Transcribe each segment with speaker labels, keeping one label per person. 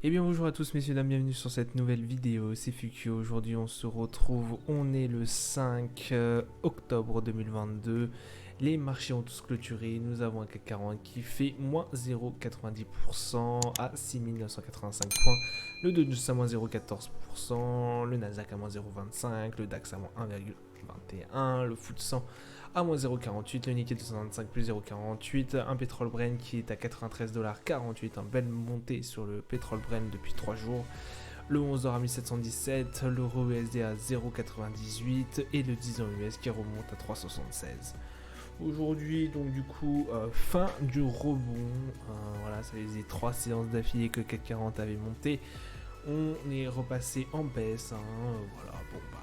Speaker 1: Eh bien bonjour à tous messieurs dames, bienvenue sur cette nouvelle vidéo, c'est Fukio. Aujourd'hui on se retrouve, on est le 5 octobre 2022, les marchés ont tous clôturé, nous avons un CAC 40 qui fait moins 0,90% à 6985 points, le Dow Jones à moins 0,14%, le Nasdaq à moins 0,25%, le DAX à moins 1,21%, le FTSE 100 à moins 0,48, le Nikkei 225 plus 0,48, un pétrole Brent qui est à 93,48$, une belle montée sur le pétrole Brent depuis 3 jours, le 11 à 1717, l'euro USD à 0,98 et le 10 ans US qui remonte à 3,76. Aujourd'hui, donc du coup, fin du rebond, voilà, ça faisait 3 séances d'affilée que CAC 40 avait monté, on est repassé en baisse, voilà, bon bah...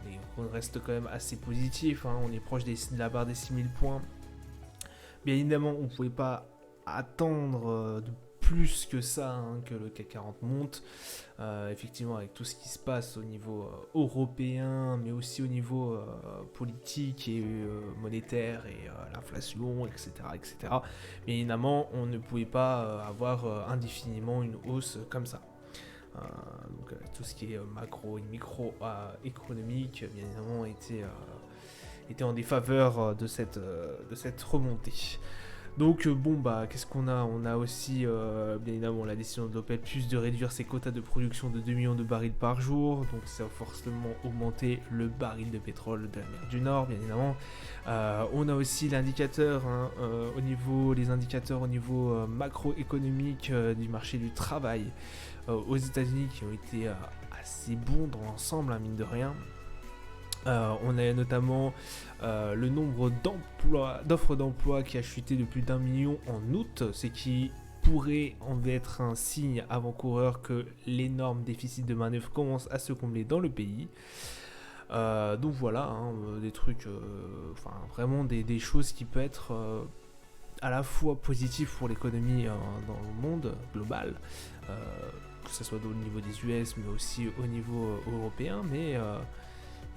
Speaker 1: Et on reste quand même assez positif, on est proche de la barre des 6000 points. Bien évidemment, on ne pouvait pas attendre de plus que ça, que le CAC 40 monte. Effectivement, avec tout ce qui se passe au niveau européen, mais aussi au niveau politique et monétaire et l'inflation, etc., etc. Bien évidemment, on ne pouvait pas avoir indéfiniment une hausse comme ça. Donc tout ce qui est macro et micro économique, bien évidemment, était en défaveur de cette remontée. Donc bon bah qu'est-ce qu'on a? On a aussi bien évidemment la décision de l'OPEP plus de réduire ses quotas de production de 2 millions de barils par jour, donc ça va forcément augmenter le baril de pétrole de la mer du Nord, bien évidemment. On a aussi l'indicateur les indicateurs au niveau macroéconomique du marché du travail aux États-Unis qui ont été assez bons dans l'ensemble, mine de rien. On a notamment le nombre d'offres d'emploi qui a chuté de plus d'1 million en août, ce qui pourrait en être un signe avant-coureur que l'énorme déficit de main-d'œuvre commence à se combler dans le pays. Donc voilà, des trucs, vraiment des choses qui peuvent être à la fois positives pour l'économie dans le monde global, que ce soit au niveau des US mais aussi au niveau européen, mais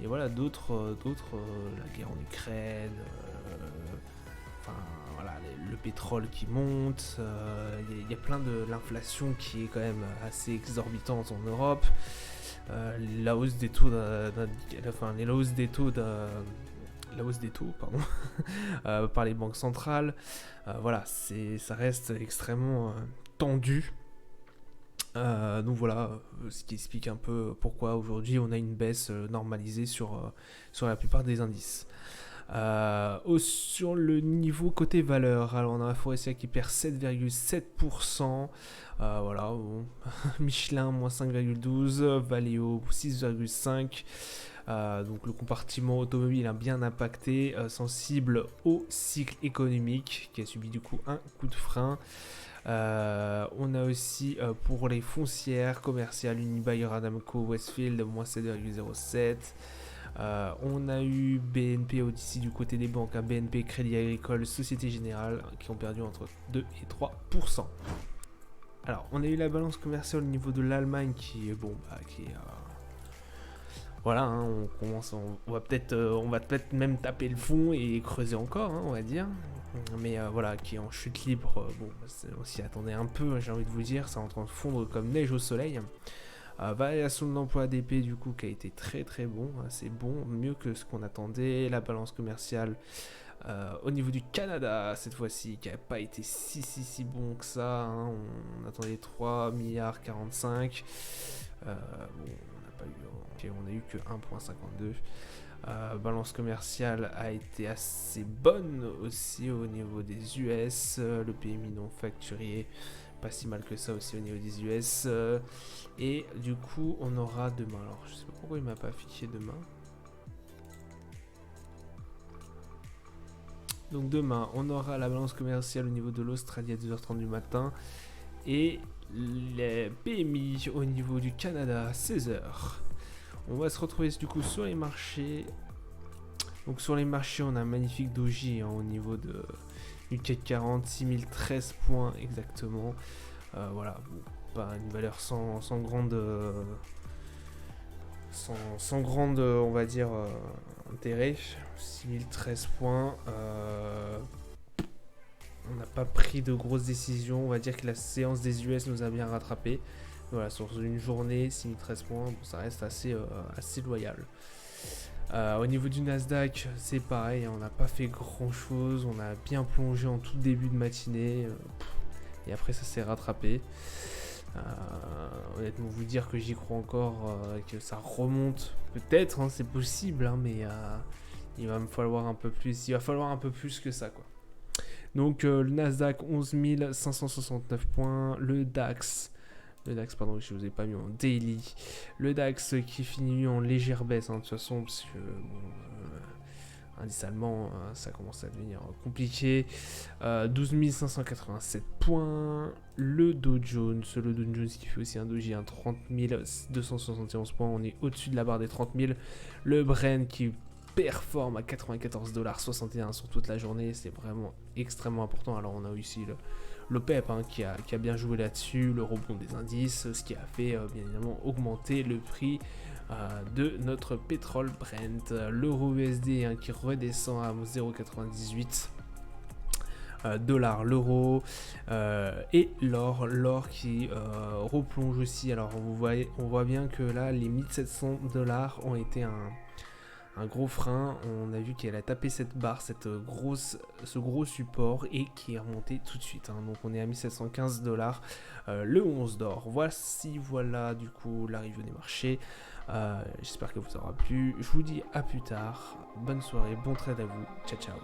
Speaker 1: et voilà, d'autres, la guerre en Ukraine, voilà, le pétrole qui monte, il y a plein de l'inflation qui est quand même assez exorbitante en Europe, la hausse des taux, par les banques centrales, voilà, ça reste extrêmement tendu. Donc voilà, ce qui explique un peu pourquoi aujourd'hui on a une baisse normalisée sur la plupart des indices. Sur le niveau côté valeur, alors on a la Forestia qui perd 7,7%, voilà, bon. Michelin moins 5,12%, Valeo 6,5%. Donc le compartiment automobile a bien impacté, sensible au cycle économique qui a subi du coup un coup de frein. On a aussi pour les foncières commerciales Unibail Rodamco Westfield moins 7,07%. On a eu BNP Odyssey du côté des banques, BNP Crédit Agricole, Société Générale qui ont perdu entre 2 et 3%. Alors on a eu la balance commerciale au niveau de l'Allemagne qui est voilà, on va peut-être même taper le fond et creuser encore, on va dire. Mais voilà, qui est en chute libre, on s'y attendait un peu, j'ai envie de vous dire, c'est en train de fondre comme neige au soleil. Variation de l'emploi ADP du coup qui a été très très bon, c'est bon, mieux que ce qu'on attendait. La balance commerciale au niveau du Canada cette fois-ci qui n'a pas été si bon que ça, on attendait 3 milliards 45, on n'a pas eu, on a eu que 1,52. Balance commerciale a été assez bonne aussi au niveau des US, le PMI non facturier pas si mal que ça aussi au niveau des US, et du coup on aura demain, alors je sais pas pourquoi il m'a pas affiché demain, donc demain on aura la balance commerciale au niveau de l'Australie à 2h30 du matin et les PMI au niveau du Canada à 16h. On va se retrouver du coup sur les marchés. Donc sur les marchés, on a un magnifique doji au niveau du CAC 40, 6013 points exactement. Voilà, pas une valeur sans grande, on va dire, intérêt. 6013 points. on n'a pas pris de grosses décisions. On va dire que la séance des US nous a bien rattrapé. Voilà, sur une journée, 6013 points, bon, ça reste assez loyal. Au niveau du Nasdaq, c'est pareil, on n'a pas fait grand chose. On a bien plongé en tout début de matinée. Et après, ça s'est rattrapé. Honnêtement, vous dire que j'y crois encore, que ça remonte, peut-être, hein, c'est possible, hein, mais il va me falloir un peu plus. Il va falloir un peu plus que ça, quoi. Donc le Nasdaq 11 569 points, le DAX, pardon, je ne vous ai pas mis en daily, le DAX qui finit en légère baisse, hein, de toute façon, parce que indice allemand, ça commence à devenir compliqué. 12 587 points. Le Dow Jones qui fait aussi un doji, 30 271 points. On est au-dessus de la barre des 30 000. Le Brent qui performe à 94,61$ sur toute la journée. C'est vraiment extrêmement important. Alors on a ici l'OPEP qui a bien joué là-dessus. Le rebond des indices, ce qui a fait bien évidemment augmenter le prix de notre pétrole Brent. L'euro USD qui redescend à 0,98 dollars l'euro, et l'or qui replonge aussi. Alors on voit bien que là les 1700$ ont été un gros frein. On a vu qu'elle a tapé cette barre, ce gros support, et qui est remonté tout de suite, hein. Donc on est à 1715$, le 11 d'or. Voilà du coup l'arrivée des marchés. J'espère que vous aura plu. Je vous dis à plus tard. Bonne soirée, bon trade à vous. Ciao ciao.